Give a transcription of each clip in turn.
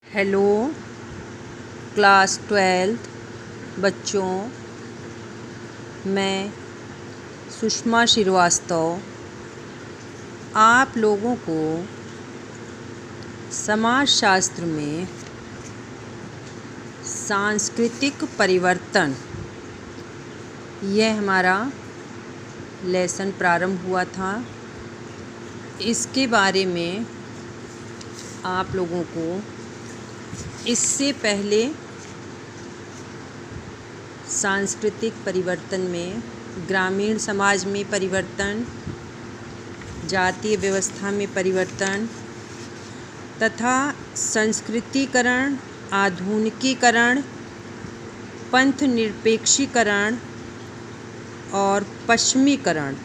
Hello class 12th बच्चों, मैं सुषमा श्रीवास्तव आप लोगों को समाजशास्त्र में सांस्कृतिक परिवर्तन यह हमारा लेसन प्रारंभ हुआ था। इसके बारे में आप लोगों को इससे पहले सांस्कृतिक परिवर्तन में ग्रामीण समाज में परिवर्तन, जातीय व्यवस्था में परिवर्तन तथा संस्कृतिकरण, आधुनिकीकरण, पंथ निरपेक्षीकरण और पश्चिमीकरण,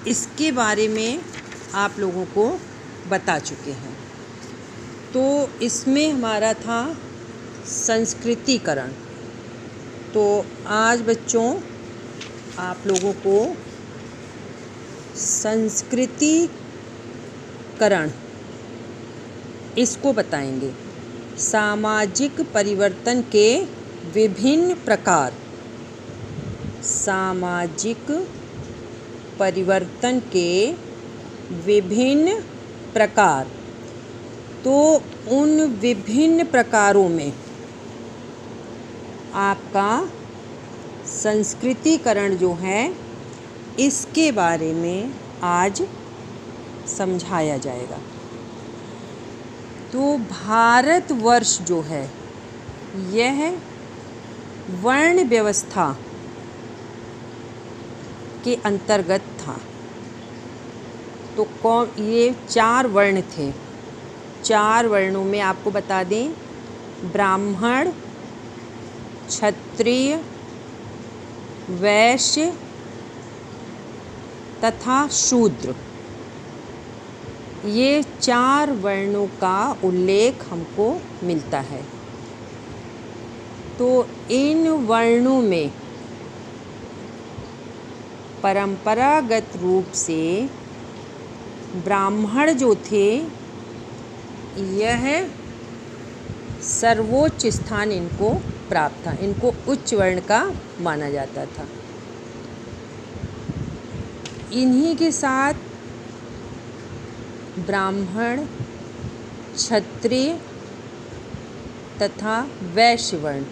इसके बारे में आप लोगों को बता चुके हैं। तो इसमें हमारा था संस्कृतिकरण। तो आज बच्चों आप लोगों को संस्कृतिकरण इसको बताएंगे। सामाजिक परिवर्तन के विभिन्न प्रकार, सामाजिक परिवर्तन के विभिन्न प्रकार। तो उन विभिन्न प्रकारों में आपका संस्कृतिकरण जो है इसके बारे में आज समझाया जाएगा। तो भारतवर्ष जो है यह वर्ण व्यवस्था के अंतर्गत था। तो ये 4 वर्ण थे। 4 वर्णों में आपको बता दें, ब्राह्मण, क्षत्रिय, वैश्य तथा शूद्र, ये 4 वर्णों का उल्लेख हमको मिलता है। तो इन वर्णों में परंपरागत रूप से ब्राह्मण जो थे यह सर्वोच्च स्थान इनको प्राप्त था, इनको उच्च वर्ण का माना जाता था। इन्हीं के साथ ब्राह्मण, क्षत्रिय तथा वैश्य वर्ण,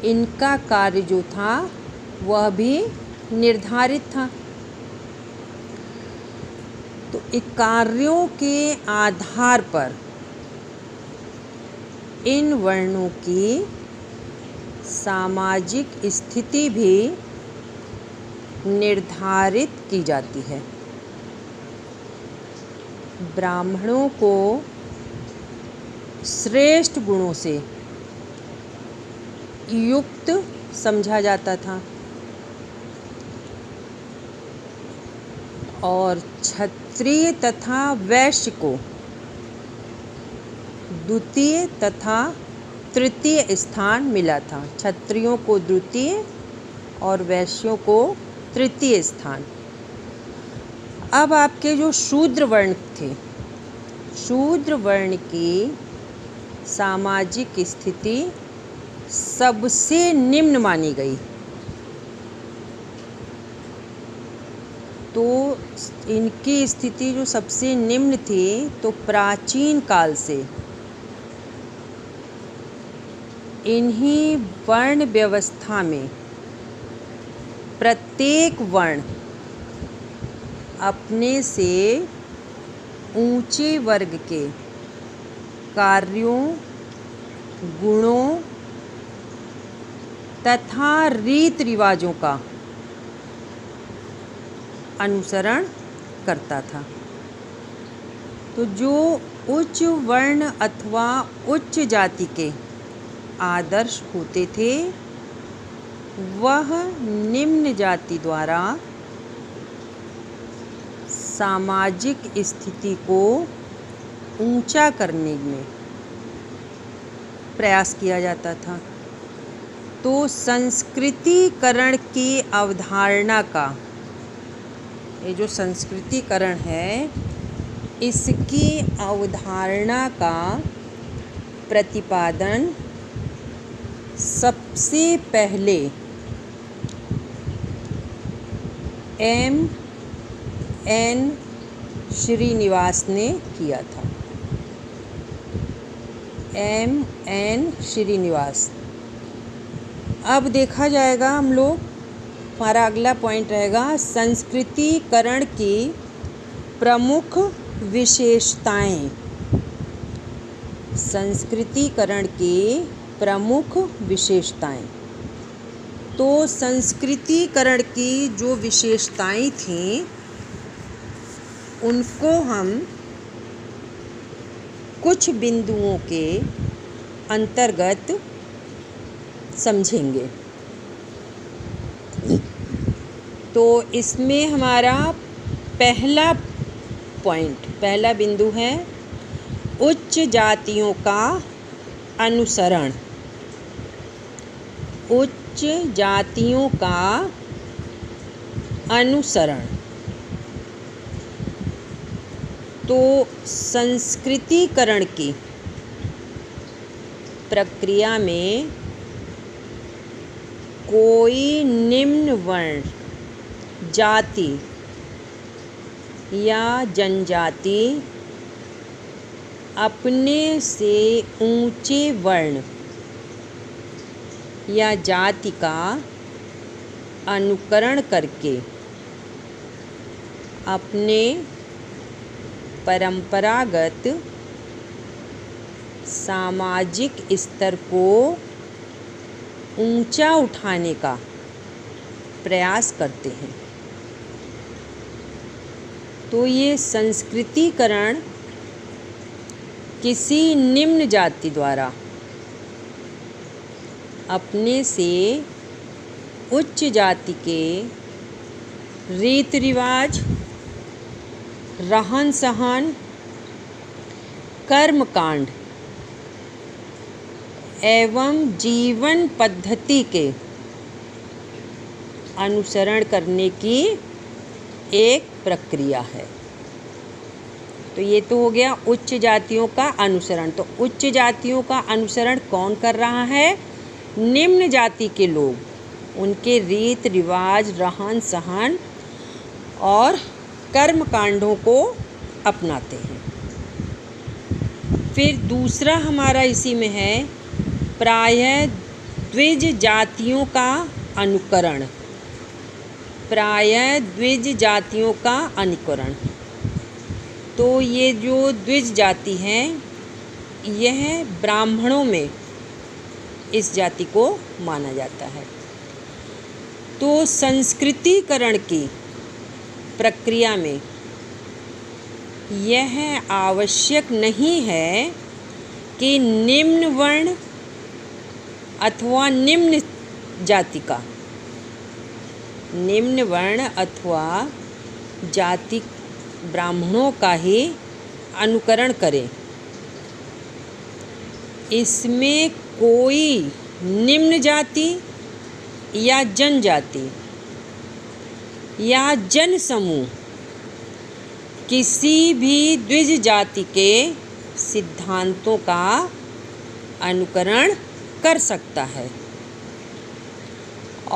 इनका कार्य जो था वह भी निर्धारित था। तो इन कार्यों के आधार पर इन वर्णों की सामाजिक स्थिति भी निर्धारित की जाती है। ब्राह्मणों को श्रेष्ठ गुणों से युक्त समझा जाता था और क्षत्रिय तथा वैश्य को द्वितीय तथा तृतीय स्थान मिला था। क्षत्रियों को द्वितीय और वैश्यों को तृतीय स्थान। अब आपके जो शूद्र वर्ण थे, शूद्र वर्ण की सामाजिक स्थिति सबसे निम्न मानी गई। तो इनकी स्थिति जो सबसे निम्न थी, तो प्राचीन काल से इन्हीं वर्ण व्यवस्था में प्रत्येक वर्ण अपने से ऊंचे वर्ग के कार्यों, गुणों तथा रीति रिवाजों का अनुसरण करता था। तो जो उच्च वर्ण अथवा उच्च जाति के आदर्श होते थे वह निम्न जाति द्वारा सामाजिक स्थिति को ऊंचा करने में प्रयास किया जाता था। तो संस्कृतिकरण की अवधारणा का, ये जो संस्कृतिकरण है इसकी अवधारणा का प्रतिपादन सबसे पहले M.N. श्रीनिवास ने किया था। M.N. श्रीनिवास। अब देखा जाएगा हम लोग, हमारा अगला पॉइंट रहेगा संस्कृतिकरण की प्रमुख विशेषताएं। संस्कृतिकरण की प्रमुख विशेषताएं। तो संस्कृतिकरण की जो विशेषताएं थीं उनको हम कुछ बिंदुओं के अंतर्गत समझेंगे। तो इसमें हमारा पहला बिंदु है उच्च जातियों का अनुसरण। उच्च जातियों का अनुसरण। तो संस्कृतिकरण की प्रक्रिया में कोई निम्न वर्ण, जाति या जनजाति अपने से ऊंचे वर्ण या जाति का अनुकरण करके अपने परंपरागत सामाजिक स्तर को ऊंचा उठाने का प्रयास करते हैं। तो ये संस्कृतिकरण किसी निम्न जाति द्वारा अपने से उच्च जाति के रीति रिवाज, रहन सहन, कर्मकांड एवं जीवन पद्धति के अनुसरण करने की एक प्रक्रिया है। तो ये तो हो गया उच्च जातियों का अनुसरण। तो उच्च जातियों का अनुसरण कौन कर रहा है? निम्न जाति के लोग, उनके रीत रिवाज, रहन सहन और कर्म कांडों को अपनाते हैं। फिर दूसरा हमारा इसी में है प्रायः द्विज जातियों का अनुकरण। प्रायः द्विज जातियों का अनुकरण। तो ये जो द्विज जाति हैं, यह ब्राह्मणों में इस जाति को माना जाता है। तो संस्कृतिकरण की प्रक्रिया में यह आवश्यक नहीं है कि निम्न वर्ण अथवा निम्न जाति का, निम्न वर्ण अथवा जाति ब्राह्मणों का ही अनुकरण करें। इसमें कोई निम्न जाति या जनजाति या जन समूह किसी भी द्विज जाति के सिद्धांतों का अनुकरण कर सकता है।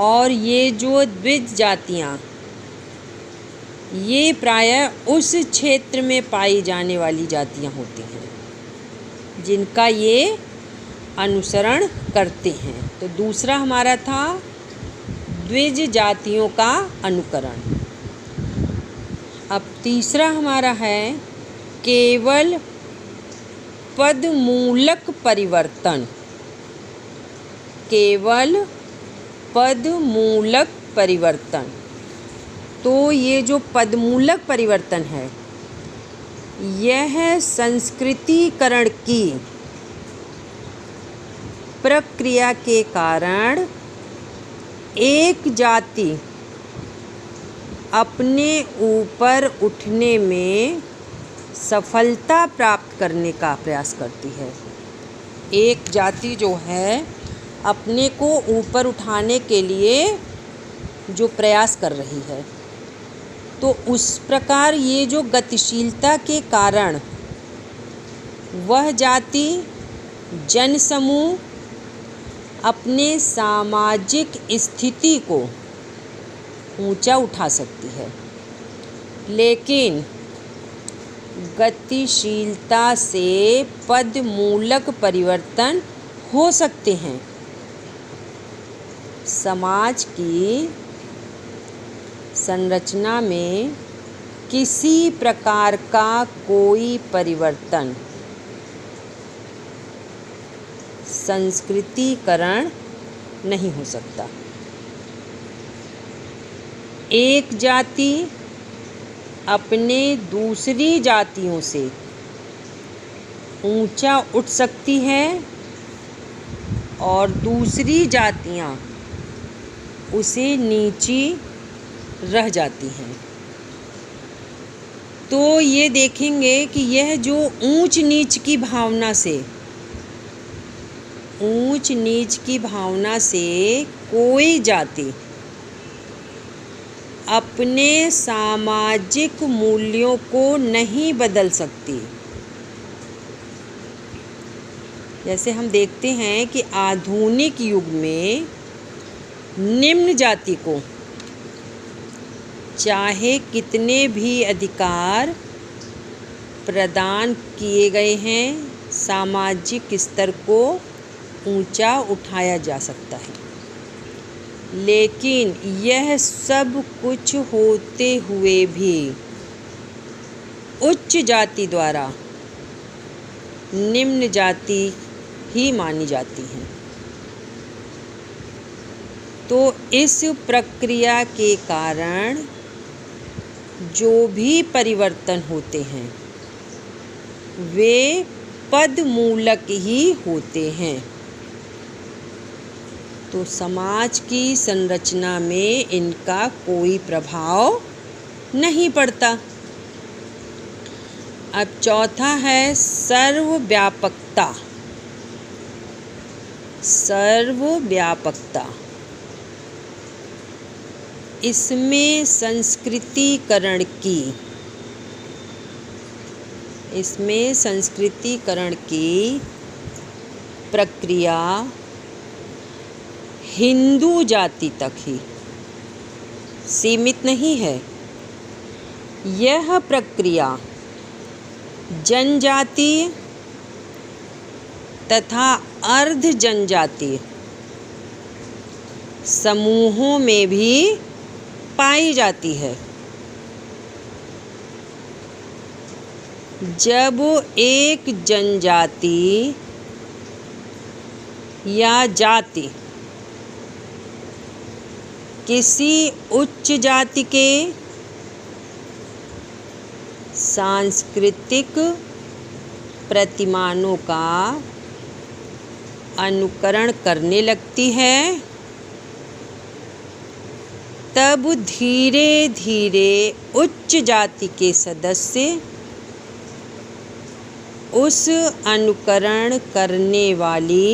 और ये जो द्विज जातियाँ, ये प्रायः उस क्षेत्र में पाई जाने वाली जातियाँ होती हैं जिनका ये अनुसरण करते हैं। तो दूसरा हमारा था द्विज जातियों का अनुकरण। अब तीसरा हमारा है केवल पदमूलक परिवर्तन। केवल पदमूलक परिवर्तन। तो ये जो पदमूलक परिवर्तन है, यह संस्कृतिकरण की प्रक्रिया के कारण एक जाति अपने ऊपर उठने में सफलता प्राप्त करने का प्रयास करती है। एक जाति जो है अपने को ऊपर उठाने के लिए जो प्रयास कर रही है, तो उस प्रकार ये जो गतिशीलता के कारण वह जाति जनसमूह अपने सामाजिक स्थिति को ऊंचा उठा सकती है, लेकिन गतिशीलता से पदमूलक परिवर्तन हो सकते हैं। समाज की संरचना में किसी प्रकार का कोई परिवर्तन संस्कृतिकरण नहीं हो सकता। एक जाति अपने दूसरी जातियों से ऊंचा उठ सकती है और दूसरी जातियां उसे नीची रह जाती हैं। तो ये देखेंगे कि यह जो ऊंच नीच की भावना से कोई जाति अपने सामाजिक मूल्यों को नहीं बदल सकती। जैसे हम देखते हैं कि आधुनिक युग में निम्न जाति को चाहे कितने भी अधिकार प्रदान किए गए हैं, सामाजिक स्तर को ऊंचा उठाया जा सकता है, लेकिन यह सब कुछ होते हुए भी उच्च जाति द्वारा निम्न जाति ही मानी जाती हैं। तो इस प्रक्रिया के कारण जो भी परिवर्तन होते हैं वे पदमूलक ही होते हैं। तो समाज की संरचना में इनका कोई प्रभाव नहीं पड़ता। अब चौथा है सर्वव्यापकता। सर्वव्यापकता इसमें संस्कृतिकरण की प्रक्रिया हिंदू जाति तक ही सीमित नहीं है। यह प्रक्रिया जनजातीय तथा अर्ध जनजातीय समूहों में भी पाई जाती है। जब एक जनजाति या जाति किसी उच्च जाति के सांस्कृतिक प्रतिमानों का अनुकरण करने लगती है, तब धीरे धीरे उच्च जाति के सदस्य उस अनुकरण करने वाली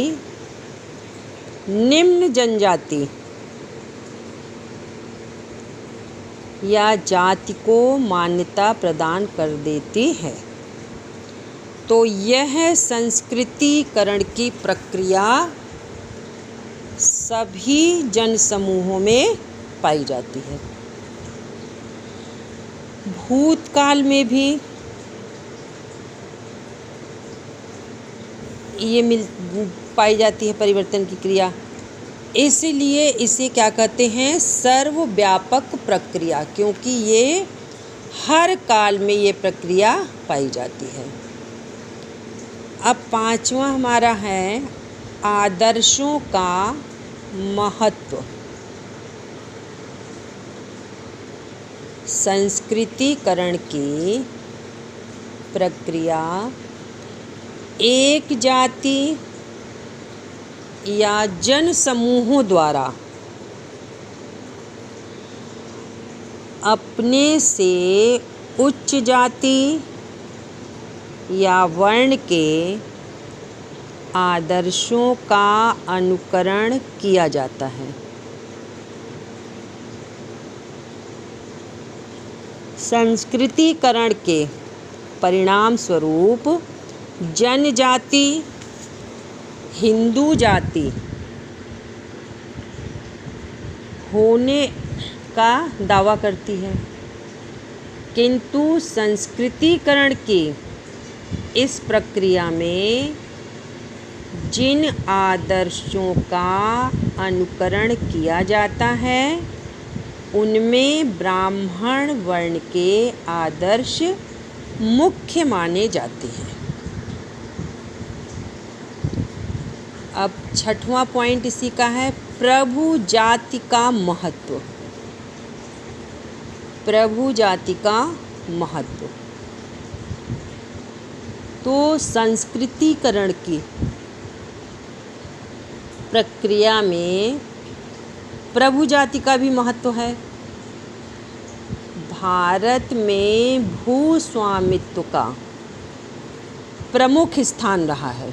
निम्न जनजाति या जाति को मान्यता प्रदान कर देती है। तो यह संस्कृतिकरण की प्रक्रिया सभी जनसमूहों में पाई जाती है। भूतकाल में भी ये पाई जाती है परिवर्तन की क्रिया, इसलिए इसे क्या कहते हैं, सर्वव्यापक प्रक्रिया, क्योंकि ये हर काल में ये प्रक्रिया पाई जाती है। अब पांचवा हमारा है आदर्शों का महत्व। संस्कृतिकरण की प्रक्रिया एक जाति या जन समूहों द्वारा अपने से उच्च जाति या वर्ण के आदर्शों का अनुकरण किया जाता है। संस्कृतिकरण के परिणाम स्वरूप जनजाति हिंदू जाति होने का दावा करती है, किंतु संस्कृतिकरण की इस प्रक्रिया में जिन आदर्शों का अनुकरण किया जाता है उनमें ब्राह्मण वर्ण के आदर्श मुख्य माने जाते हैं। अब छठवां पॉइंट इसी का है, प्रभु जाति का महत्व। प्रभु जाति का महत्व। तो संस्कृतिकरण की प्रक्रिया में प्रभु जाति का भी महत्व है। भारत में भूस्वामित्व का प्रमुख स्थान रहा है।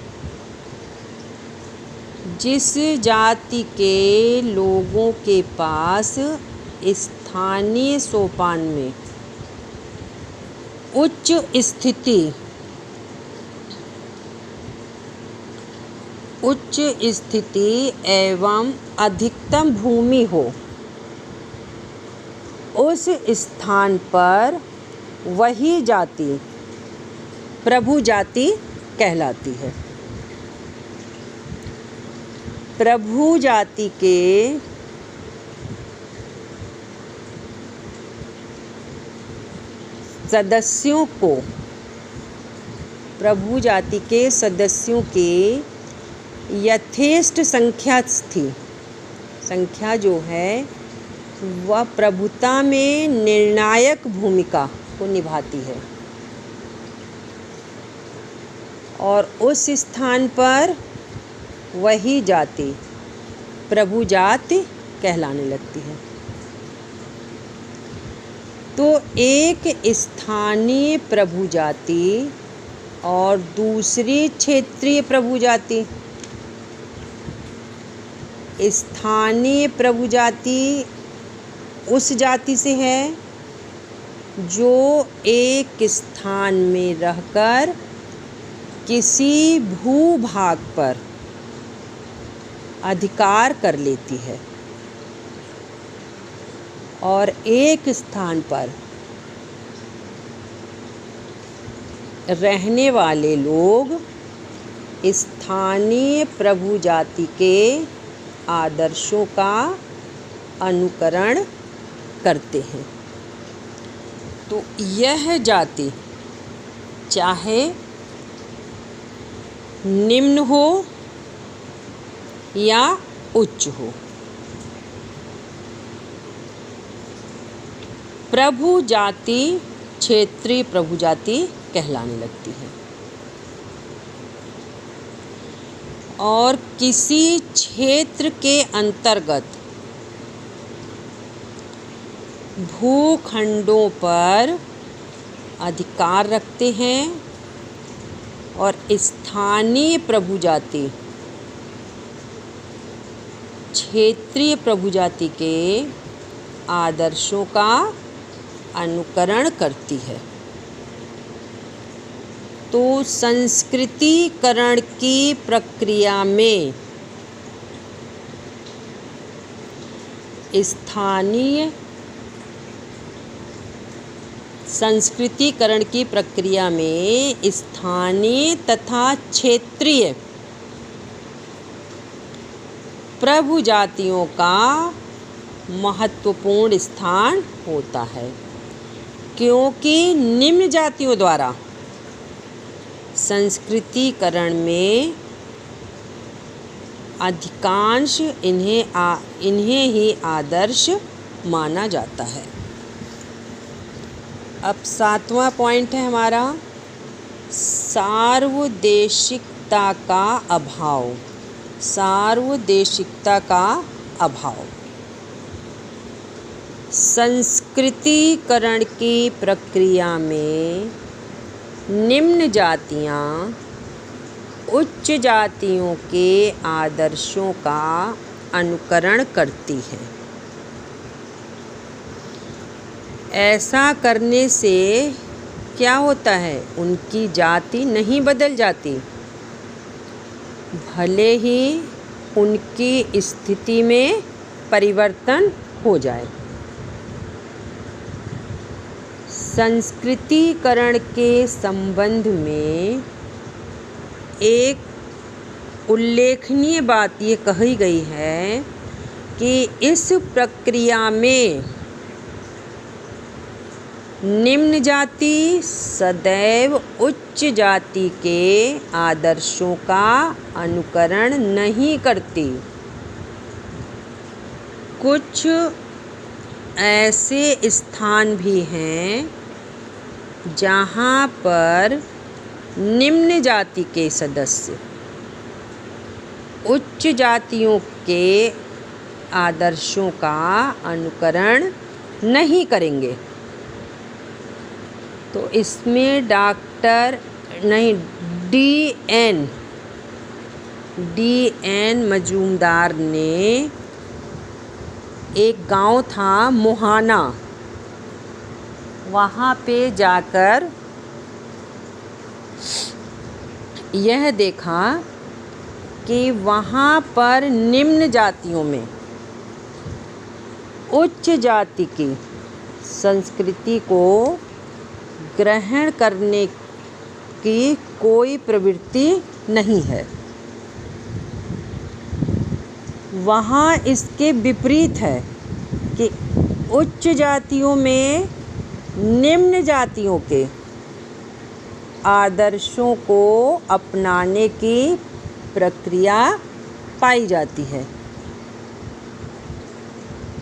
जिस जाति के लोगों के पास स्थानीय सोपान में उच्च स्थिति एवं अधिकतम भूमि हो, उस स्थान पर वही जाति प्रभु जाति कहलाती है। प्रभु जाति के सदस्यों को, प्रभु जाति के सदस्यों के यथेष्ट संख्या जो है वह प्रभुता में निर्णायक भूमिका को निभाती है और उस स्थान पर वही जाति प्रभु जाति कहलाने लगती है। तो एक स्थानीय प्रभु जाति और दूसरी क्षेत्रीय प्रभु जाति। स्थानीय प्रभु जाति उस जाति से है जो एक स्थान में रहकर किसी भूभाग पर अधिकार कर लेती है और एक स्थान पर रहने वाले लोग स्थानीय प्रभु जाति के आदर्शों का अनुकरण करते हैं। तो यह जाति चाहे निम्न हो या उच्च हो, प्रभु जाति क्षेत्रीय प्रभु जाति कहलाने लगती है और किसी क्षेत्र के अंतर्गत भूखंडों पर अधिकार रखते हैं और स्थानीय प्रभु जाति क्षेत्रीय प्रभु जाति के आदर्शों का अनुकरण करती है। तो संस्कृतिकरण की प्रक्रिया में संस्कृतिकरण की प्रक्रिया में स्थानीय तथा क्षेत्रीय प्रभु जातियों का महत्वपूर्ण स्थान होता है, क्योंकि निम्न जातियों द्वारा संस्कृतिकरण में अधिकांश इन्हें ही आदर्श माना जाता है। अब सातवां पॉइंट है हमारा सार्वदेशिकता का अभाव। सार्वदेशिकता का अभाव। संस्कृतिकरण की प्रक्रिया में निम्न जातियाँ उच्च जातियों के आदर्शों का अनुकरण करती हैं। ऐसा करने से क्या होता है? उनकी जाति नहीं बदल जाती, भले ही उनकी स्थिति में परिवर्तन हो जाए। संस्कृतिकरण के संबंध में एक उल्लेखनीय बात ये कही गई है कि इस प्रक्रिया में निम्न जाति सदैव उच्च जाति के आदर्शों का अनुकरण नहीं करती। कुछ ऐसे स्थान भी हैं जहाँ पर निम्न जाति के सदस्य उच्च जातियों के आदर्शों का अनुकरण नहीं करेंगे। तो इसमें डी.एन. मजूमदार ने एक गांव था मोहाना, वहाँ पे जाकर यह देखा कि वहाँ पर निम्न जातियों में उच्च जाति की संस्कृति को ग्रहण करने की कोई प्रवृत्ति नहीं है। वहाँ इसके विपरीत है कि उच्च जातियों में निम्न जातियों के आदर्शों को अपनाने की प्रक्रिया पाई जाती है।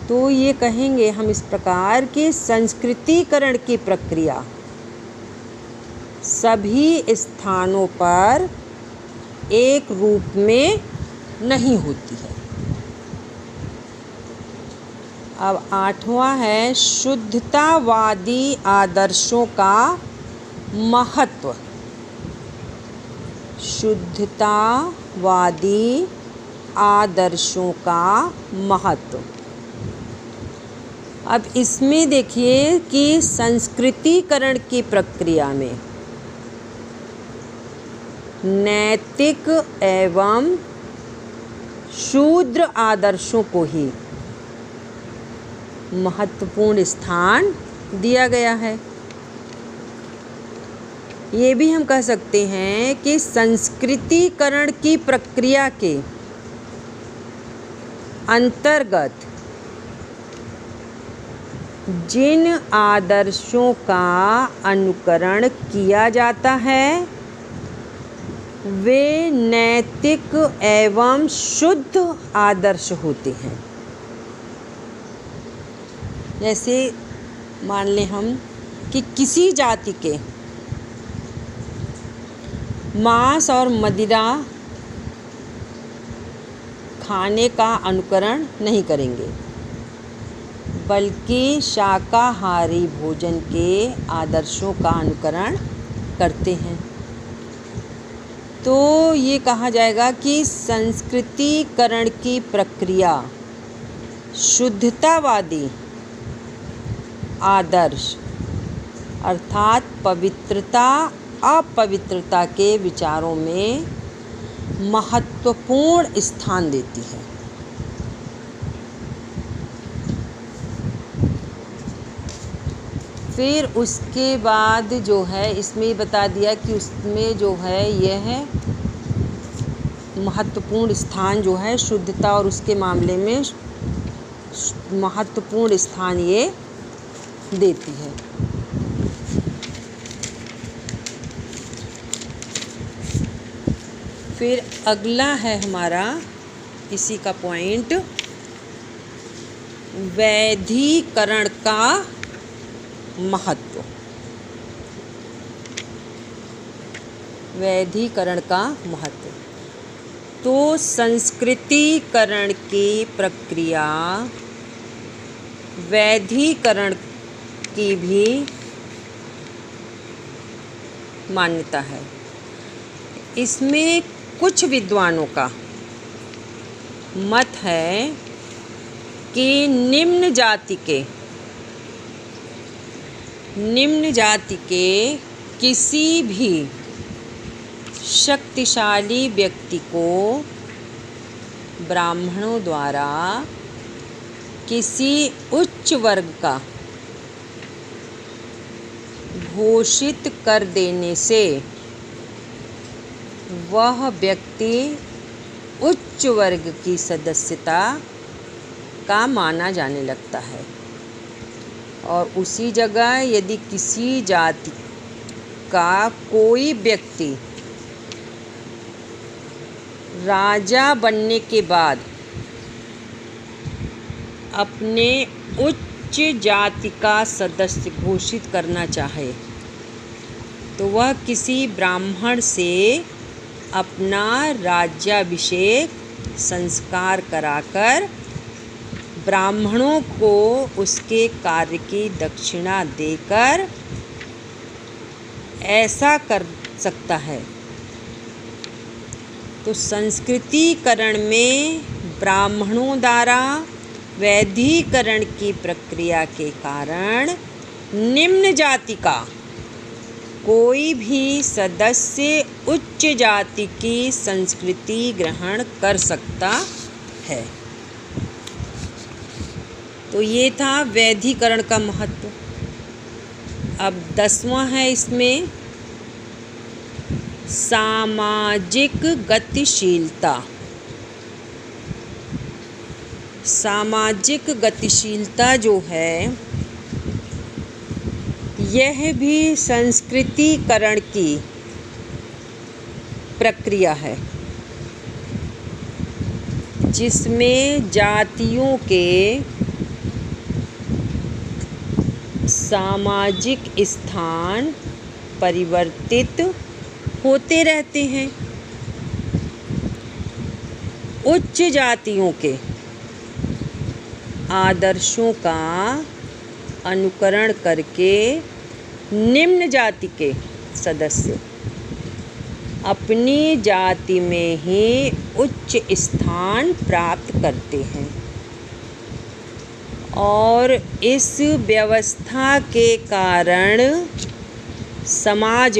तो ये कहेंगे हम इस प्रकार की संस्कृतिकरण की प्रक्रिया सभी स्थानों पर एक रूप में नहीं होती है। अब 8वां है शुद्धतावादी आदर्शों का महत्व। शुद्धतावादी आदर्शों का महत्व। अब इसमें देखिए कि संस्कृतिकरण की प्रक्रिया में नैतिक एवं शूद्र आदर्शों को ही महत्वपूर्ण स्थान दिया गया है। ये भी हम कह सकते हैं कि संस्कृतिकरण की प्रक्रिया के अंतर्गत जिन आदर्शों का अनुकरण किया जाता है वे नैतिक एवं शुद्ध आदर्श होते हैं। जैसे मान लें हम कि किसी जाति के मांस और मदिरा खाने का अनुकरण नहीं करेंगे, बल्कि शाकाहारी भोजन के आदर्शों का अनुकरण करते हैं। तो ये कहा जाएगा कि संस्कृतिकरण की प्रक्रिया शुद्धतावादी आदर्श अर्थात पवित्रता अपवित्रता के विचारों में महत्वपूर्ण स्थान देती है। फिर उसके बाद जो है इसमें बता दिया कि उसमें जो है यह महत्वपूर्ण स्थान जो है शुद्धता और उसके मामले में महत्वपूर्ण स्थान ये देती है। फिर अगला है हमारा इसी का पॉइंट वैधीकरण का महत्व। वैधीकरण का महत्व। तो संस्कृतिकरण की प्रक्रिया वैधीकरण की भी मान्यता है। इसमें कुछ विद्वानों का मत है कि निम्न जाति के किसी भी शक्तिशाली व्यक्ति को ब्राह्मणों द्वारा किसी उच्च वर्ग का घोषित कर देने से वह व्यक्ति उच्च वर्ग की सदस्यता का माना जाने लगता है। और उसी जगह यदि किसी जाति का कोई व्यक्ति राजा बनने के बाद अपने उच्च जाति का सदस्य घोषित करना चाहे तो वह किसी ब्राह्मण से अपना राज्याभिषेक संस्कार कराकर ब्राह्मणों को उसके कार्य की दक्षिणा देकर ऐसा कर सकता है। तो संस्कृतिकरण में ब्राह्मणों द्वारा वैधिकरण की प्रक्रिया के कारण निम्न जाति का कोई भी सदस्य उच्च जाति की संस्कृति ग्रहण कर सकता है। तो ये था वैधिकरण का महत्व। अब 10वां है इसमें सामाजिक गतिशीलता। सामाजिक गतिशीलता जो है यह भी संस्कृतिकरण की प्रक्रिया है जिसमें जातियों के सामाजिक स्थान परिवर्तित होते रहते हैं। उच्च जातियों के आदर्शों का अनुकरण करके निम्न जाति के सदस्य अपनी जाति में ही उच्च स्थान प्राप्त करते हैं और इस व्यवस्था के कारण समाज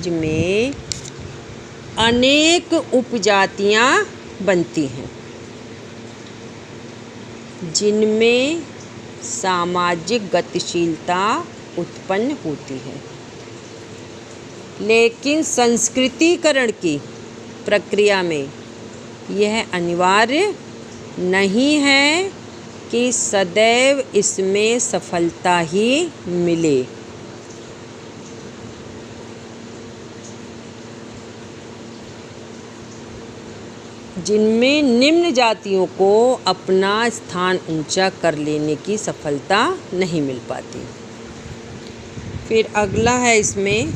में अनेक उपजातियां बनती हैं जिनमें सामाजिक गतिशीलता उत्पन्न होती है। लेकिन संस्कृतिकरण की प्रक्रिया में यह अनिवार्य नहीं है कि सदैव इसमें सफलता ही मिले। जिनमें निम्न जातियों को अपना स्थान ऊंचा कर लेने की सफलता नहीं मिल पाती। फिर अगला है इसमें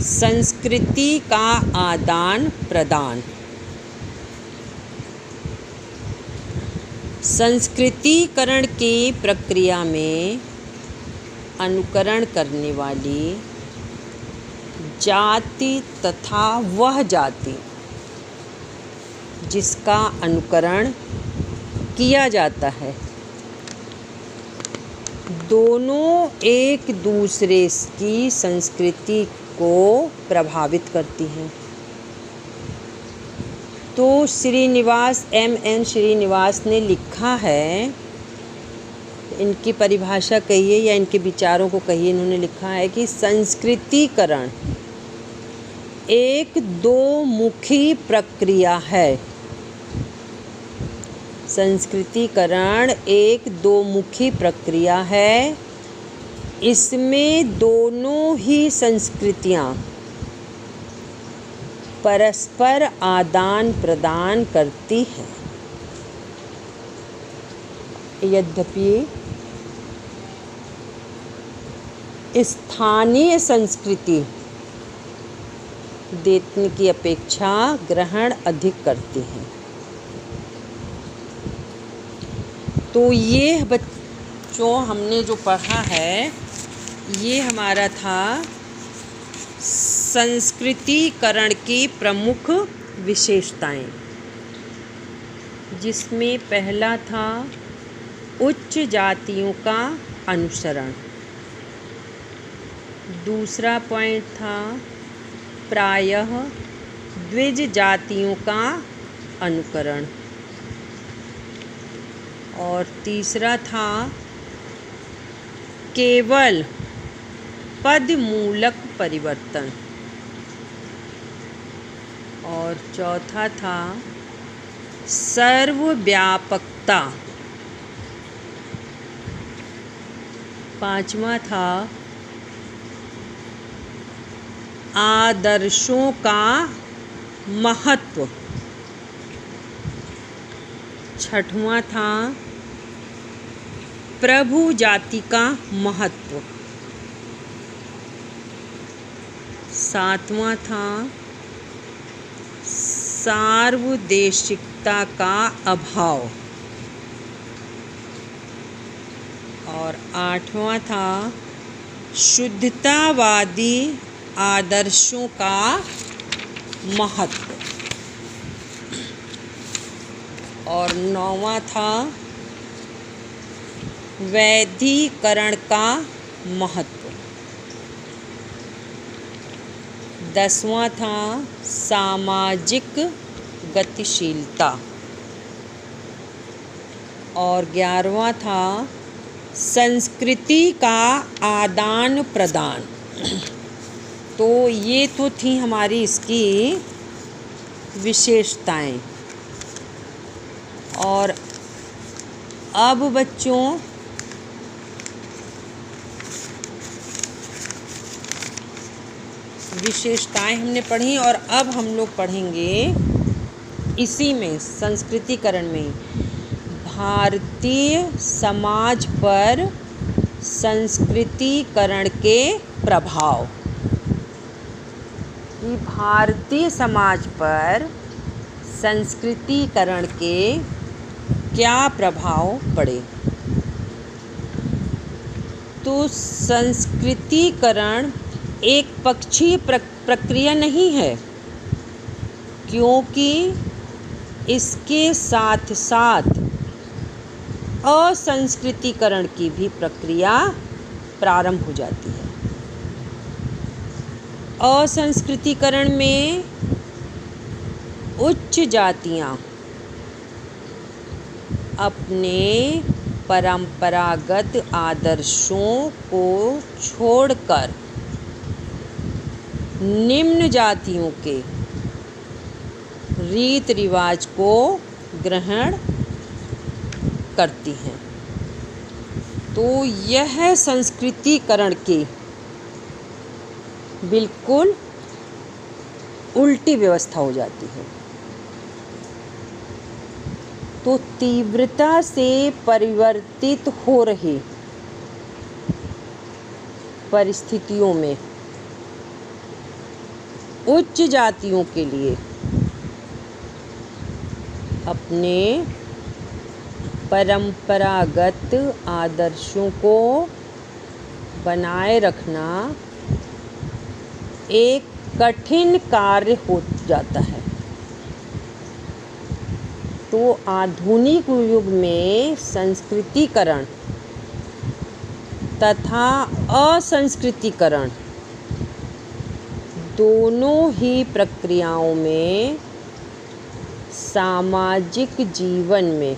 संस्कृति का आदान प्रदान। संस्कृतिकरण की प्रक्रिया में अनुकरण करने वाली जाति तथा वह जाति जिसका अनुकरण किया जाता है दोनों एक दूसरे की संस्कृति को प्रभावित करती हैं। तो श्रीनिवास M.N. श्रीनिवास ने लिखा है, इनकी परिभाषा कहिए या इनके विचारों को कहिए, इन्होंने लिखा है कि संस्कृतिकरण एक दो मुखी प्रक्रिया है। संस्कृतिकरण एक दो मुखी प्रक्रिया है। इसमें दोनों ही संस्कृतियाँ परस्पर आदान प्रदान करती हैं। यद्यपि स्थानीय संस्कृति देने की अपेक्षा ग्रहण अधिक करती हैं। तो ये बच्चों हमने जो पढ़ा है ये हमारा था संस्कृतिकरण की प्रमुख विशेषताएं, जिसमें पहला था उच्च जातियों का अनुसरण, दूसरा पॉइंट था प्रायः द्विज जातियों का अनुकरण, और तीसरा था केवल पदमूलक परिवर्तन, और चौथा था सर्वव्यापकता, पांचवा था आदर्शों का महत्व, छठवां था प्रभु जाति का महत्व, सातवां था सार्वदेशिकता का अभाव, और आठवां था शुद्धतावादी आदर्शों का महत्व, और नौवां था वैधीकरण का महत्व, दसवां था सामाजिक गतिशीलता, और 11वां था संस्कृति का आदान प्रदान। तो ये तो थी हमारी इसकी विशेषताएं। और अब बच्चों विशेषताएं हमने पढ़ी, और अब हम लोग पढ़ेंगे इसी में संस्कृतिकरण में भारतीय समाज पर संस्कृतिकरण के प्रभाव, कि भारतीय समाज पर संस्कृतिकरण के क्या प्रभाव पड़े। तो संस्कृतिकरण एक पक्षीय प्रक्रिया नहीं है, क्योंकि इसके साथ साथ असंस्कृतिकरण की भी प्रक्रिया प्रारंभ हो जाती है। असंस्कृतिकरण में उच्च जातियां अपने परंपरागत आदर्शों को छोड़कर निम्न जातियों के रीत रिवाज को ग्रहण करती हैं। तो यह संस्कृतिकरण की बिल्कुल उल्टी व्यवस्था हो जाती है। तो तीव्रता से परिवर्तित हो रही परिस्थितियों में उच्च जातियों के लिए अपने परंपरागत आदर्शों को बनाए रखना एक कठिन कार्य हो जाता है। तो आधुनिक युग में संस्कृतिकरण तथा असंस्कृतिकरण दोनों ही प्रक्रियाओं में सामाजिक जीवन में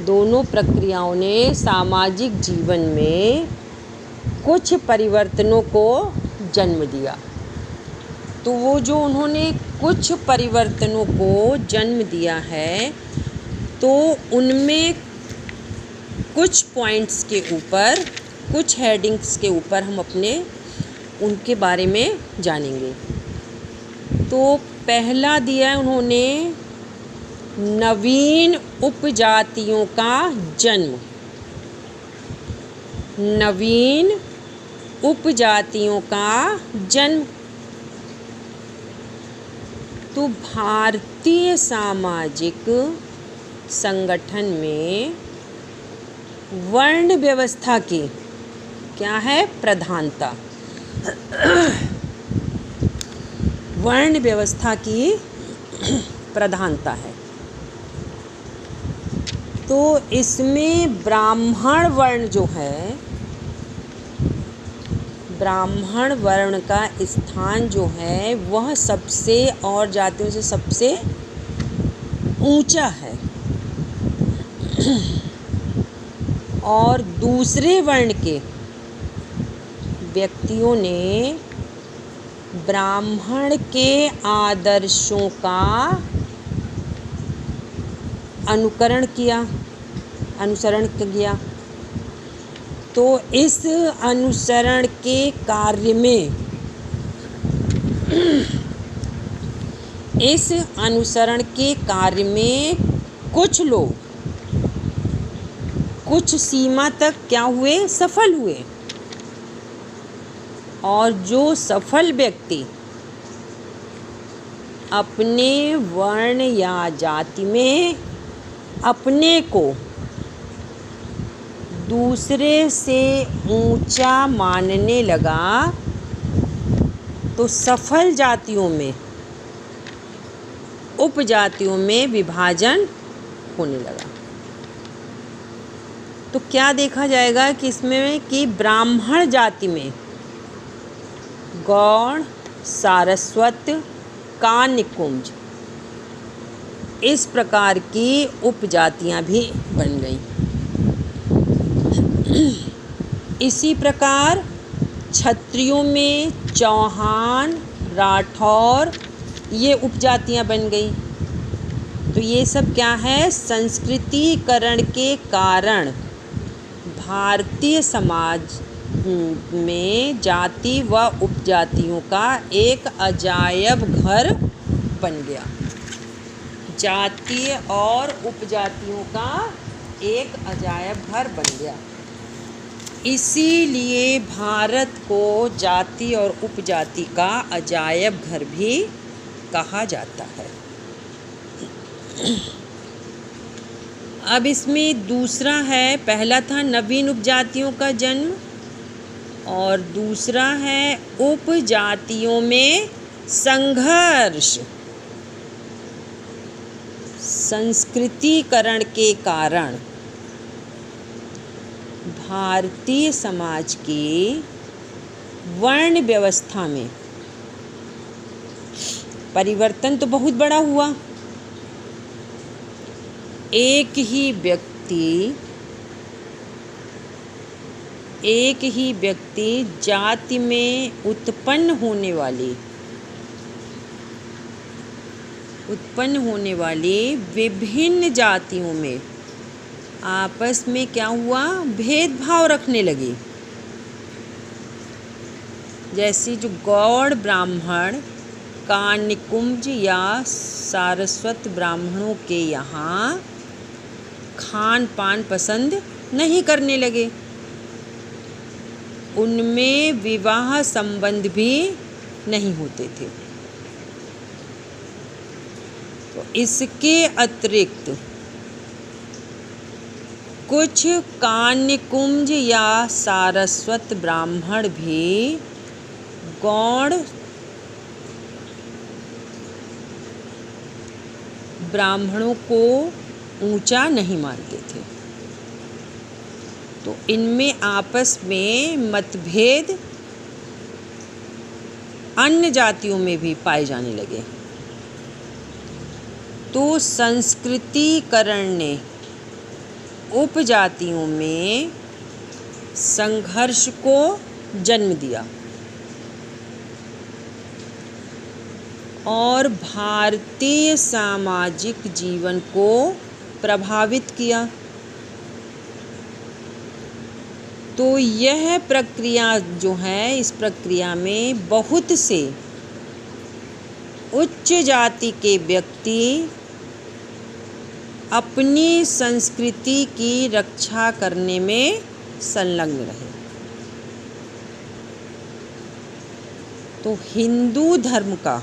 दोनों प्रक्रियाओं ने सामाजिक जीवन में कुछ परिवर्तनों को जन्म दिया। तो वो जो उन्होंने कुछ परिवर्तनों को जन्म दिया है, तो उनमें कुछ पॉइंट्स के ऊपर, कुछ हेडिंग्स के ऊपर हम अपने उनके बारे में जानेंगे। तो पहला दिया है उन्होंने नवीन उपजातियों का जन्म। नवीन उपजातियों का जन्म। तो भारतीय सामाजिक संगठन में वर्ण व्यवस्था की क्या है? प्रधानता। वर्ण व्यवस्था की प्रधानता है। तो इसमें ब्राह्मण वर्ण जो है, ब्राह्मण वर्ण का स्थान जो है वह सबसे और जातियों से सबसे ऊंचा है और दूसरे वर्ण के व्यक्तियों ने ब्राह्मण के आदर्शों का अनुसरण किया तो इस अनुसरण के कार्य में कुछ लोग कुछ सीमा तक क्या हुए, सफल हुए, और जो सफल व्यक्ति अपने वर्ण या जाति में अपने को दूसरे से ऊंचा मानने लगा तो सफल जातियों में उपजातियों में विभाजन होने लगा। तो क्या देखा जाएगा कि इसमें कि ब्राह्मण जाति में गौड़, सारस्वत, कान्यकुंज इस प्रकार की उपजातियां भी बन गईं। इसी प्रकार क्षत्रियों में चौहान, राठौर ये उपजातियां बन गई। तो ये सब क्या है, संस्कृतिकरण के कारण भारतीय समाज में जाति व उपजातियों का एक अजायब घर बन गया। जातीय और उपजातियों का एक अजायब घर बन गया। इसीलिए भारत को जाति और उपजाति का अजायब घर भी कहा जाता है। अब इसमें दूसरा है, पहला था नवीन उपजातियों का जन्म और दूसरा है उपजातियों में संघर्ष। संस्कृतिकरण के कारण भारतीय समाज की वर्ण व्यवस्था में परिवर्तन तो बहुत बड़ा हुआ। एक ही व्यक्ति जाति में उत्पन्न होने वाली विभिन्न जातियों में आपस में क्या हुआ, भेदभाव रखने लगे। जैसे जो गौड़ ब्राह्मण कान्यकुंज या सारस्वत ब्राह्मणों के यहाँ खान पान पसंद नहीं करने लगे, उनमें विवाह संबंध भी नहीं होते थे। तो इसके अतिरिक्त कुछ कान्यकुंज या सारस्वत ब्राह्मण भी गौड़ ब्राह्मणों को ऊंचा नहीं मानते थे। तो इनमें आपस में मतभेद अन्य जातियों में भी पाए जाने लगे। तो संस्कृतिकरण ने उपजातियों में संघर्ष को जन्म दिया और भारतीय सामाजिक जीवन को प्रभावित किया। तो यह प्रक्रिया जो है, इस प्रक्रिया में बहुत से उच्च जाति के व्यक्ति अपनी संस्कृति की रक्षा करने में संलग्न रहे। तो हिंदू धर्म का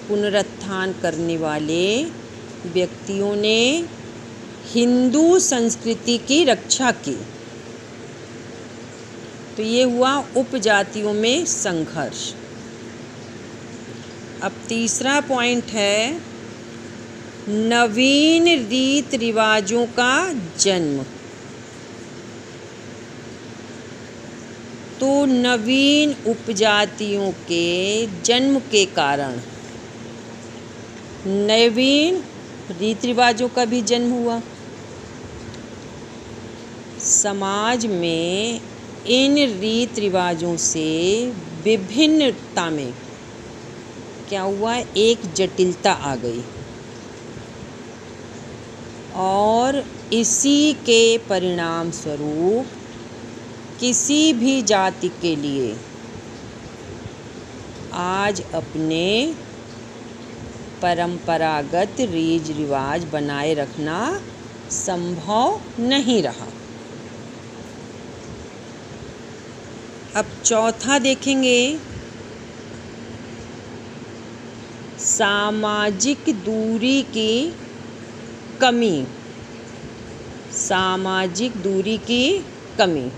पुनरुत्थान करने वाले व्यक्तियों ने हिंदू संस्कृति की रक्षा की। तो ये हुआ उपजातियों में संघर्ष। अब तीसरा पॉइंट है नवीन रीत रिवाजों का जन्म। तो नवीन उपजातियों के जन्म के कारण नवीन रीति रिवाजों का भी जन्म हुआ। समाज में इन रीति रिवाजों से विभिन्नता में क्या हुआ, एक जटिलता आ गई और इसी के परिणाम स्वरूप किसी भी जाति के लिए आज अपने परंपरागत रीति रिवाज बनाए रखना संभव नहीं रहा। अब चौथा देखेंगे, सामाजिक दूरी की कमी। सामाजिक दूरी की कमी।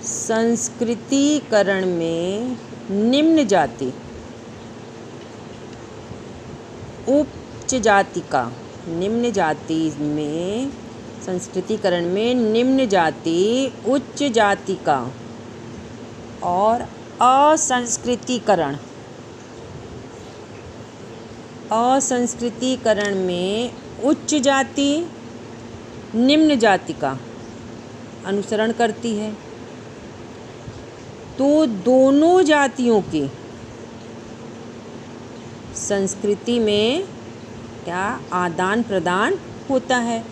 संस्कृतिकरण में निम्न जाति उच्च जाति का, निम्न जाति में संस्कृतिकरण में निम्न जाति उच्च जाति का और असंस्कृतिकरण में उच्च जाति निम्न जाति का अनुसरण करती है। तो दोनों जातियों की संस्कृति में क्या आदान प्रदान होता है।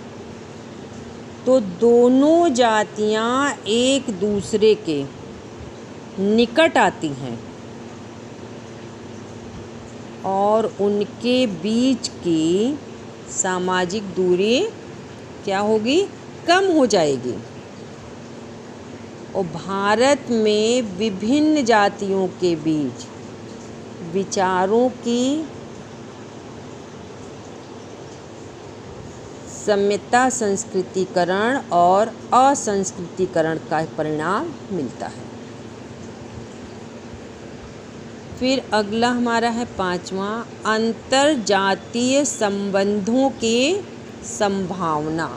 तो दोनों जातियां एक दूसरे के निकट आती हैं और उनके बीच की सामाजिक दूरी क्या होगी, कम हो जाएगी। और भारत में विभिन्न जातियों के बीच विचारों की साम्यता संस्कृतिकरण और असंस्कृतिकरण का परिणाम मिलता है। फिर अगला हमारा है पांचवा, अंतरजातीय संबंधों की संभावना।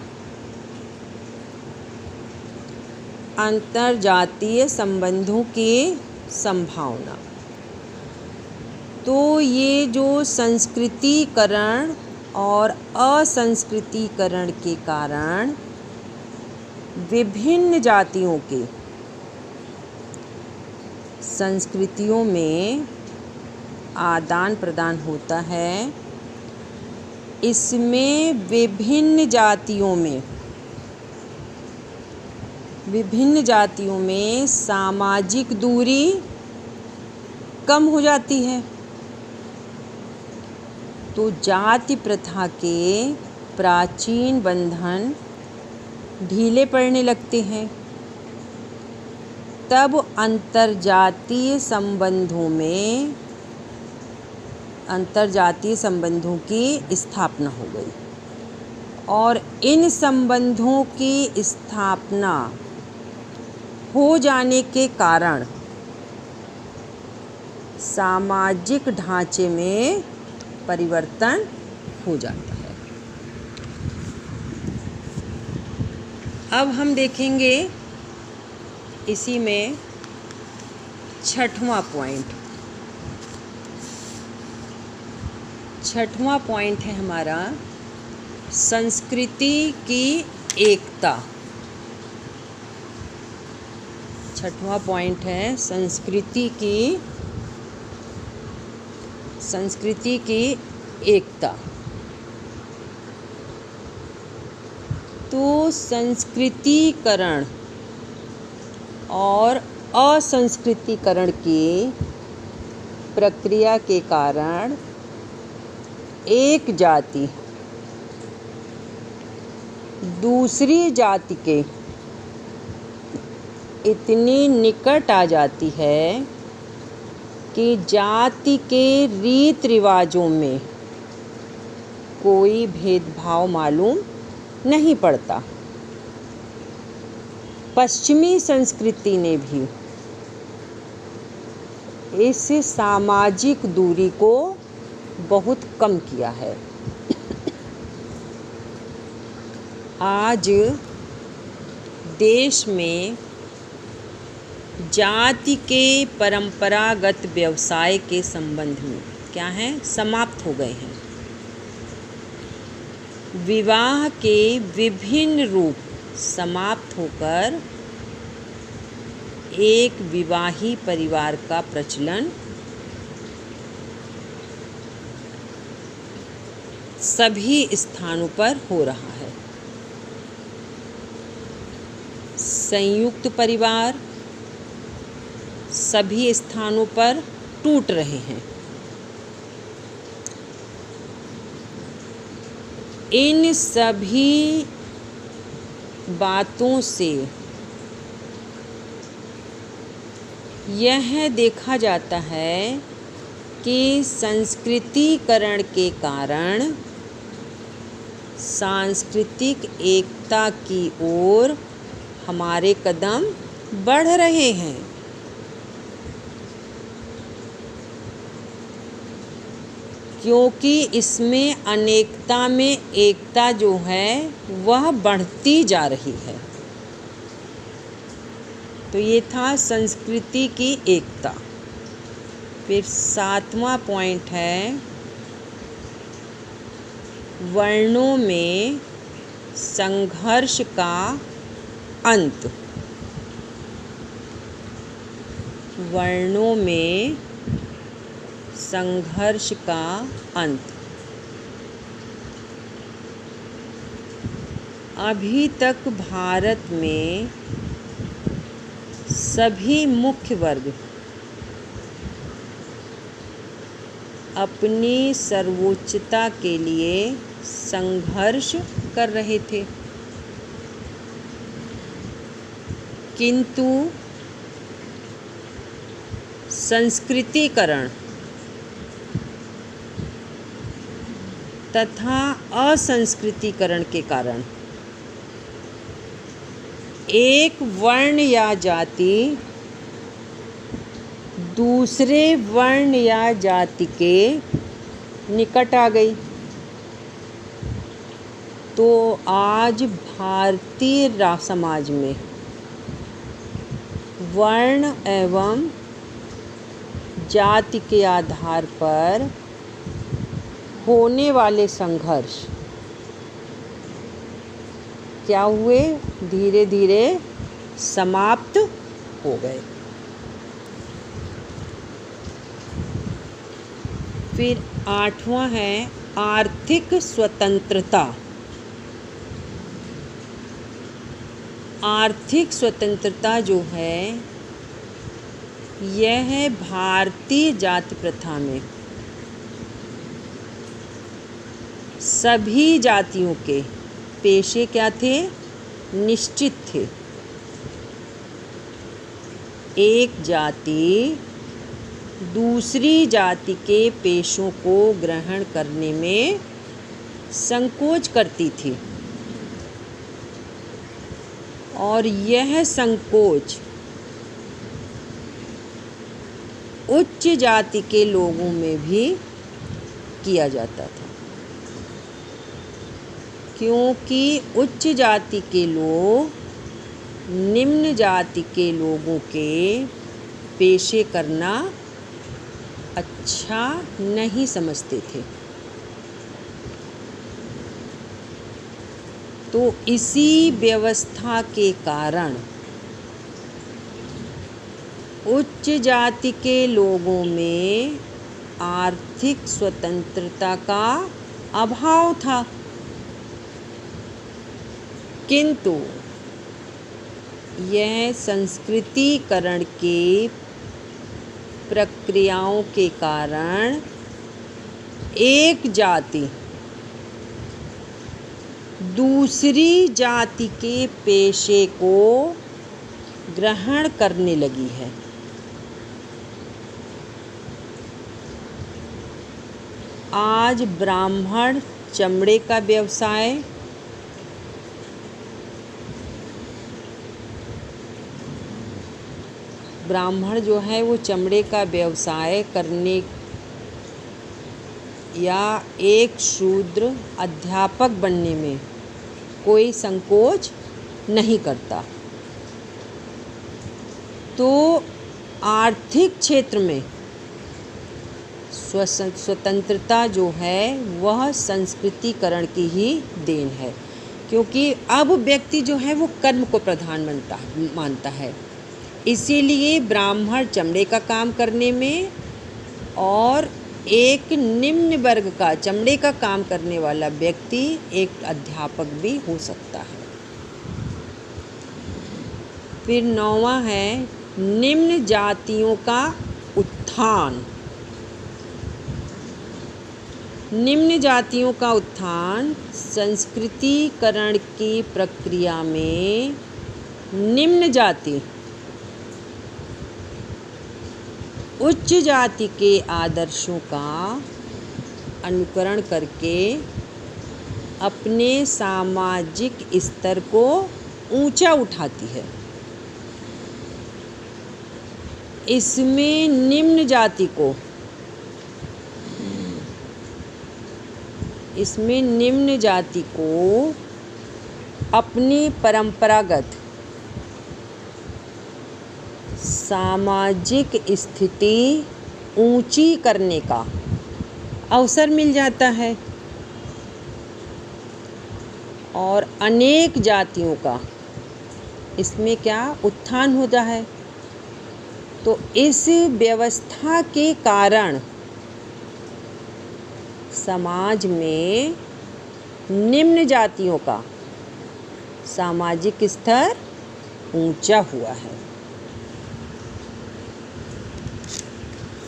अंतरजातीय संबंधों की संभावना। तो ये जो संस्कृतिकरण और असंस्कृतिकरण के कारण विभिन्न जातियों के संस्कृतियों में आदान प्रदान होता है, इसमें विभिन्न जातियों में सामाजिक दूरी कम हो जाती है। तो जाति प्रथा के प्राचीन बंधन ढीले पड़ने लगते हैं। तब अंतरजातीय संबंधों की स्थापना हो गई और इन संबंधों की स्थापना हो जाने के कारण सामाजिक ढांचे में परिवर्तन हो जाता है। अब हम देखेंगे इसी में छठवां पॉइंट है हमारा संस्कृति की एकता। छठवां पॉइंट है संस्कृति की एकता। तो संस्कृतिकरण और असंस्कृतिकरण की प्रक्रिया के कारण एक जाति दूसरी जाति के इतनी निकट आ जाती है कि जाति के रीति रिवाजों में कोई भेदभाव मालूम नहीं पड़ता। पश्चिमी संस्कृति ने भी इस सामाजिक दूरी को बहुत कम किया है। आज देश में जाति के परंपरागत व्यवसाय के संबंध में क्या है, समाप्त हो गए हैं। विवाह के विभिन्न रूप समाप्त होकर एक विवाही परिवार का प्रचलन सभी स्थानों पर हो रहा है। संयुक्त परिवार सभी स्थानों पर टूट रहे हैं। इन सभी बातों से यह देखा जाता है कि संस्कृतिकरण के कारण सांस्कृतिक एकता की ओर हमारे कदम बढ़ रहे हैं। क्योंकि इसमें अनेकता में एकता जो है वह बढ़ती जा रही है। तो ये था संस्कृति की एकता। फिर 7वां पॉइंट है वर्णों में संघर्ष का अंत। वर्णों में संघर्ष का अंत। अभी तक भारत में सभी मुख्य वर्ग अपनी सर्वोच्चता के लिए संघर्ष कर रहे थे, किंतु संस्कृतिकरण तथा असंस्कृतिकरण के कारण एक वर्ण या जाति दूसरे वर्ण या जाति के निकट आ गई। तो आज भारतीय समाज में वर्ण एवं जाति के आधार पर होने वाले संघर्ष क्या हुए, धीरे धीरे समाप्त हो गए। फिर 8वां है आर्थिक स्वतंत्रता। आर्थिक स्वतंत्रता जो है यह भारतीय जाति प्रथा में सभी जातियों के पेशे क्या थे, निश्चित थे। एक जाति दूसरी जाति के पेशों को ग्रहण करने में संकोच करती थी और यह संकोच उच्च जाति के लोगों में भी किया जाता था, क्योंकि उच्च जाति के लोग निम्न जाति के लोगों के पेशे करना अच्छा नहीं समझते थे। तो इसी व्यवस्था के कारण उच्च जाति के लोगों में आर्थिक स्वतंत्रता का अभाव था, किंतु यह संस्कृतिकरण के प्रक्रियाओं के कारण एक जाति दूसरी जाति के पेशे को ग्रहण करने लगी है। आज ब्राह्मण चमड़े का व्यवसाय ब्राह्मण जो है वो चमड़े का व्यवसाय करने या एक शूद्र अध्यापक बनने में कोई संकोच नहीं करता। तो आर्थिक क्षेत्र में स्वतंत्रता जो है वह संस्कृतिकरण की ही देन है, क्योंकि अब व्यक्ति जो है वो कर्म को प्रधान मानता है। इसीलिए ब्राह्मण चमड़े का काम करने में और एक निम्न वर्ग का चमड़े का काम करने वाला व्यक्ति एक अध्यापक भी हो सकता है। फिर 9वां है निम्न जातियों का उत्थान। निम्न जातियों का उत्थान संस्कृतिकरण की प्रक्रिया में निम्न जाति उच्च जाति के आदर्शों का अनुकरण करके अपने सामाजिक स्तर को ऊंचा उठाती है। इसमें निम्न जाति को अपनी परंपरागत सामाजिक स्थिति ऊंची करने का अवसर मिल जाता है और अनेक जातियों का इसमें क्या उत्थान होता है। तो इस व्यवस्था के कारण समाज में निम्न जातियों का सामाजिक स्तर ऊंचा हुआ है।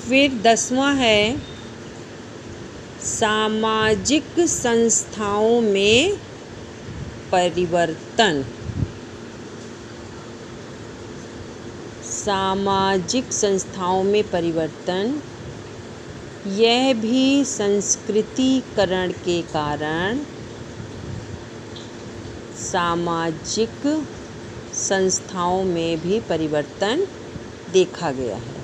फिर 10वां है सामाजिक संस्थाओं में परिवर्तन। सामाजिक संस्थाओं में परिवर्तन यह भी संस्कृतिकरण के कारण सामाजिक संस्थाओं में भी परिवर्तन देखा गया है।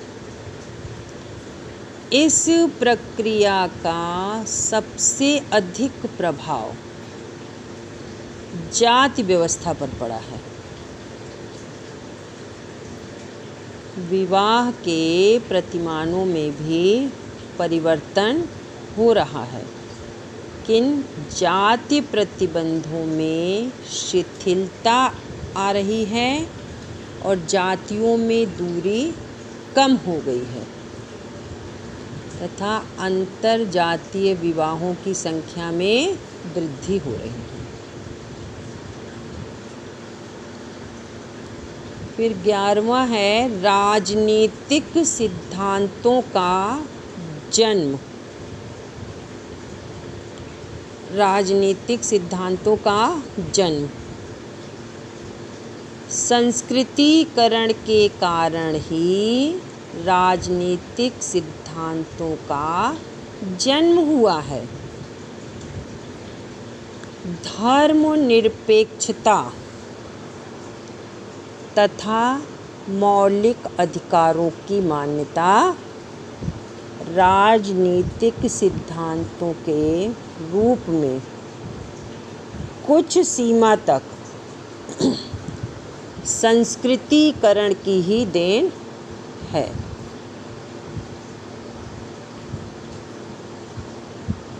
इस प्रक्रिया का सबसे अधिक प्रभाव जाति व्यवस्था पर पड़ा है। विवाह के प्रतिमानों में भी परिवर्तन हो रहा है, किन जाति प्रतिबंधों में शिथिलता आ रही है और जातियों में दूरी कम हो गई है तथा अंतर जातीय विवाहों की संख्या में वृद्धि हो रही है। फिर 11वां है राजनीतिक सिद्धांतों का जन्म। राजनीतिक सिद्धांतों का जन्म संस्कृतिकरण के कारण ही राजनीतिक सिद्धांतों का जन्म हुआ है। धर्मनिरपेक्षता तथा मौलिक अधिकारों की मान्यता राजनीतिक सिद्धांतों के रूप में कुछ सीमा तक संस्कृतिकरण की ही देन है।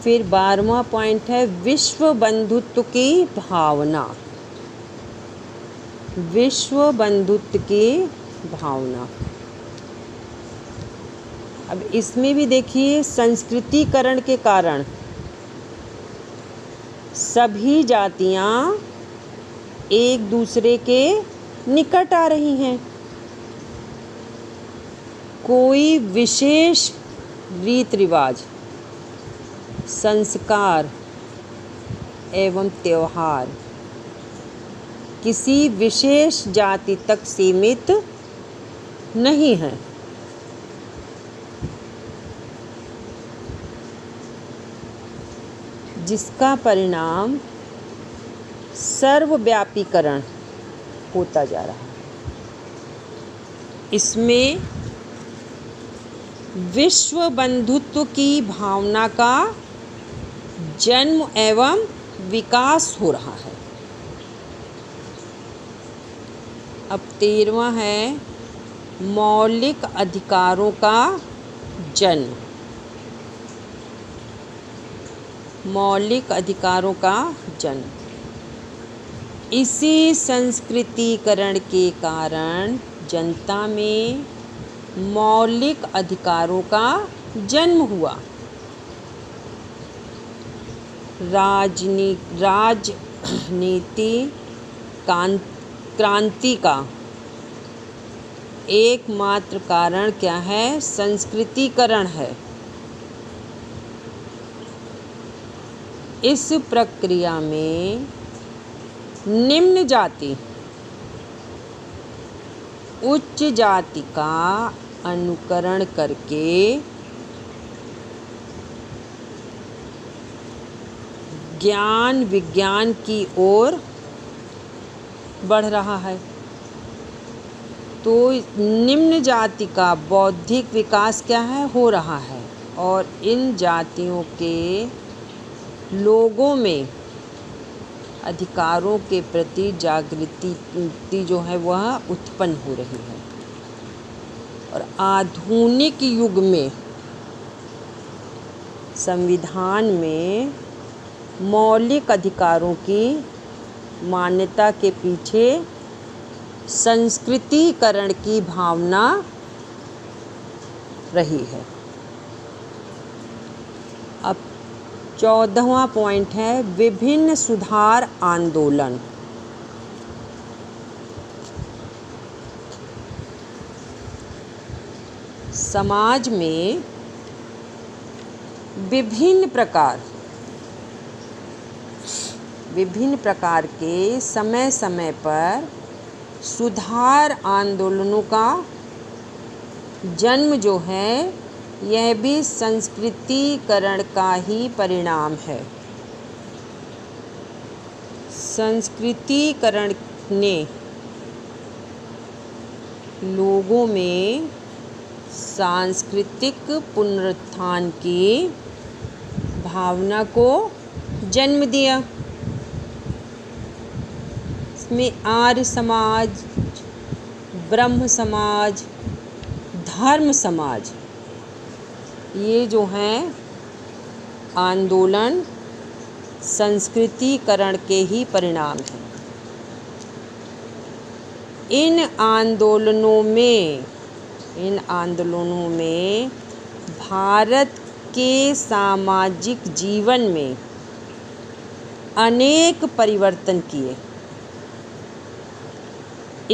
फिर 12वां पॉइंट है विश्व बंधुत्व की भावना। विश्व बंधुत्व की भावना, अब इसमें भी देखिए संस्कृतिकरण के कारण सभी जातियां एक दूसरे के निकट आ रही हैं। कोई विशेष रीत रिवाज, संस्कार एवं त्यौहार किसी विशेष जाति तक सीमित नहीं है। जिसका परिणाम सर्वव्यापीकरण होता जा रहा है। इसमें विश्व बंधुत्व की भावना का जन्म एवं विकास हो रहा है। अब 13वां है मौलिक अधिकारों का जन्म। मौलिक अधिकारों का जन्म। इसी संस्कृतिकरण के कारण जनता में मौलिक अधिकारों का जन्म हुआ। राजनीति क्रांति का एकमात्र कारण क्या है? संस्कृतिकरण है। इस प्रक्रिया में निम्न जाति उच्च जाति का अनुकरण करके ज्ञान विज्ञान की ओर बढ़ रहा है। तो निम्न जाति का बौद्धिक विकास क्या है? हो रहा है, और इन जातियों के लोगों में अधिकारों के प्रति जागृति जो है वह उत्पन्न हो रही है। और आधुनिक युग में संविधान में मौलिक अधिकारों की मान्यता के पीछे संस्कृतिकरण की भावना रही है। अब 14वां पॉइंट है विभिन्न सुधार आंदोलन। समाज में विभिन्न प्रकार के समय समय पर सुधार आंदोलनों का जन्म जो है यह भी संस्कृतिकरण का ही परिणाम है। संस्कृतिकरण ने लोगों में सांस्कृतिक पुनरुत्थान की भावना को जन्म दिया। इसमें आर्य समाज, ब्रह्म समाज, धर्म समाज, ये जो हैं आंदोलन संस्कृतिकरण के ही परिणाम हैं। इन आंदोलनों में भारत के सामाजिक जीवन में अनेक परिवर्तन किए।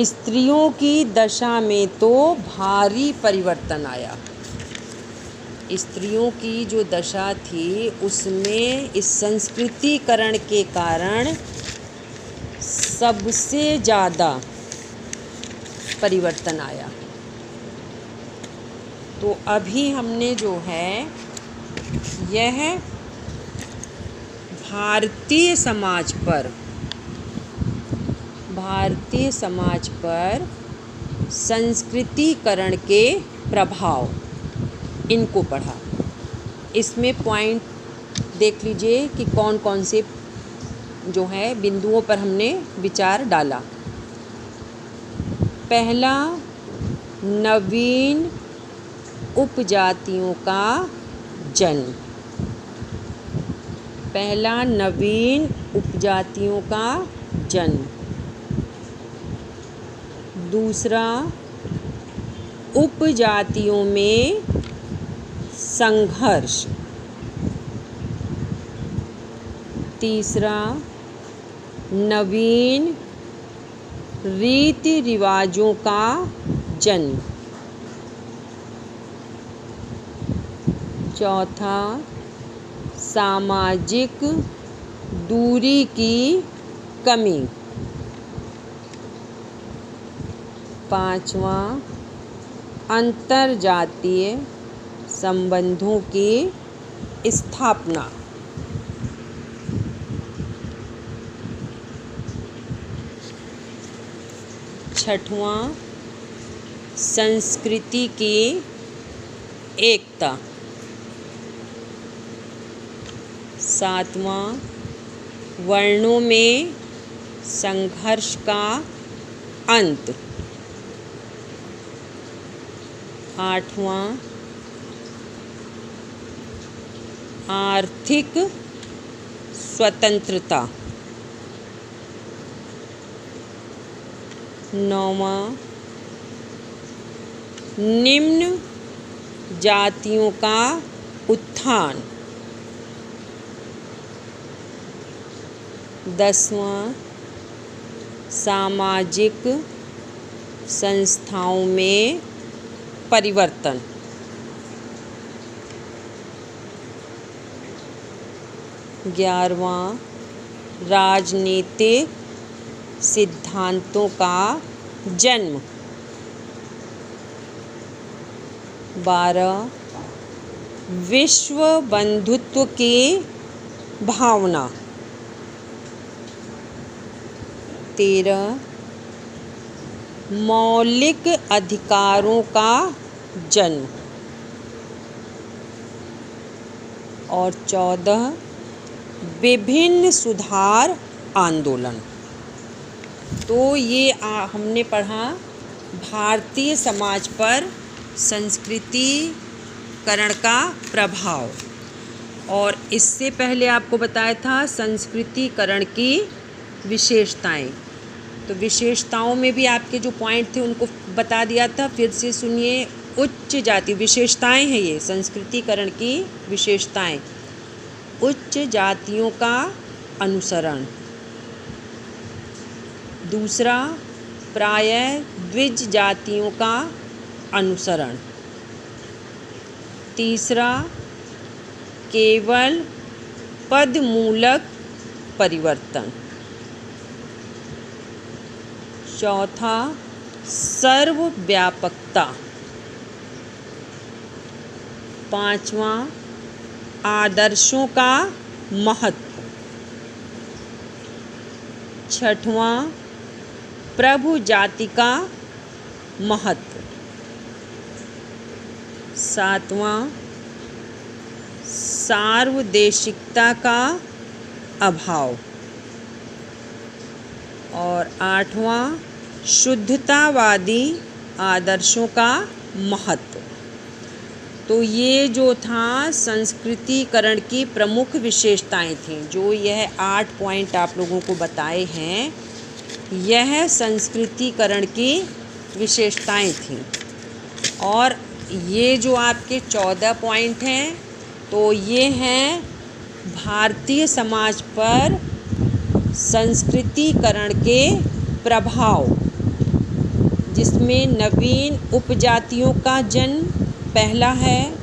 स्त्रियों की दशा में तो भारी परिवर्तन आया। स्त्रियों की जो दशा थी उसमें इस संस्कृतिकरण के कारण सबसे ज़्यादा परिवर्तन आया। तो अभी हमने जो है यह भारतीय समाज पर संस्कृतिकरण के प्रभाव इनको पढ़ा। इसमें पॉइंट देख लीजिए कि कौन कौन से जो है बिंदुओं पर हमने विचार डाला। पहला, नवीन उपजातियों का जन्म। दूसरा, उपजातियों में संघर्ष। तीसरा, नवीन रीति रिवाजों का जन्म। चौथा, सामाजिक दूरी की कमी। पाँचवा, अंतर्जातीय संबंधों की स्थापना। छठवां, संस्कृति की एकता। सातवां, वर्णों में संघर्ष का अंत। 8वां आर्थिक स्वतंत्रता। 9वां निम्न जातियों का उत्थान। 10वां सामाजिक संस्थाओं में परिवर्तन। 11वां राजनीतिक सिद्धांतों का जन्म। 12 विश्व बंधुत्व की भावना। 13 मौलिक अधिकारों का जन्म। और 14 विभिन्न सुधार आंदोलन। तो ये हमने पढ़ा भारतीय समाज पर संस्कृतिकरण का प्रभाव। और इससे पहले आपको बताया था संस्कृतिकरण की विशेषताएं। तो विशेषताओं में भी आपके जो पॉइंट थे उनको बता दिया था। फिर से सुनिए। उच्च जाति विशेषताएं हैं ये संस्कृतिकरण की विशेषताएं। उच्च जातियों का अनुसरण। दूसरा प्रायः द्विज जातियों का अनुसरण। तीसरा केवल पदमूलक परिवर्तन। चौथा सर्वव्यापकता। 5वां आदर्शों का महत्व। 6वां प्रभु जाति का महत्व। 7वां सार्वदेशिकता का अभाव। और 8वां शुद्धतावादी आदर्शों का महत्व। तो ये जो था संस्कृतिकरण की प्रमुख विशेषताएं थीं, जो यह 8 पॉइंट आप लोगों को बताए हैं, यह संस्कृतिकरण की विशेषताएं थीं। और ये जो आपके 14 पॉइंट हैं, तो ये हैं भारतीय समाज पर संस्कृतिकरण के प्रभाव, जिसमें नवीन उपजातियों का जन्म पहला है।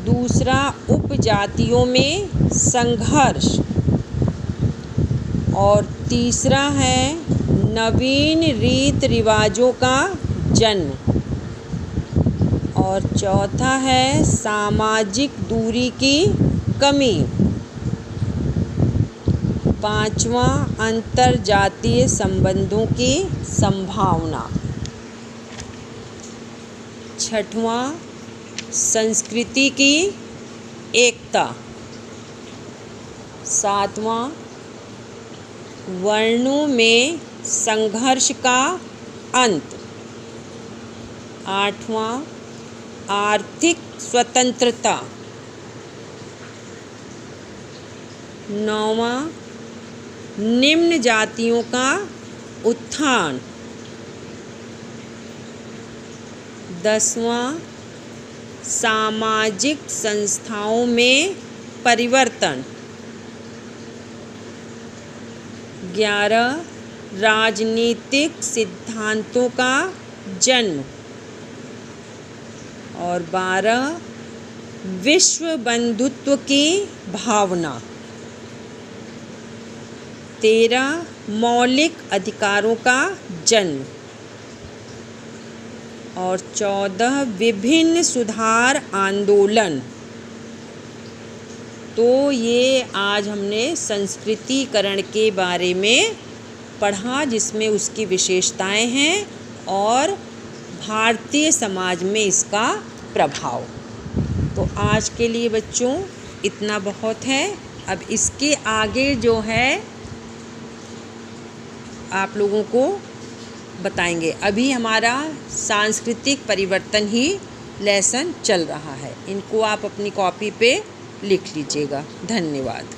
दूसरा उपजातियों में संघर्ष। और तीसरा है नवीन रीत रिवाजों का जन्म। और चौथा है सामाजिक दूरी की कमी। 5वां अंतरजातीय संबंधों की संभावना। 6वां संस्कृति की एकता। 7वां वर्णों में संघर्ष का अंत। 8वां आर्थिक स्वतंत्रता। 9वां निम्न जातियों का उत्थान। 10वां सामाजिक संस्थाओं में परिवर्तन। 11 राजनीतिक सिद्धांतों का जन्म। और 12 विश्व बंधुत्व की भावना। 13 मौलिक अधिकारों का जन्म। और 14 विभिन्न सुधार आंदोलन। तो ये आज हमने संस्कृतिकरण के बारे में पढ़ा, जिसमें उसकी विशेषताएं हैं और भारतीय समाज में इसका प्रभाव। तो आज के लिए बच्चों इतना बहुत है। अब इसके आगे जो है आप लोगों को बताएंगे। अभी हमारा सांस्कृतिक परिवर्तन ही लेसन चल रहा है। इनको आप अपनी कॉपी पे लिख लीजिएगा। धन्यवाद।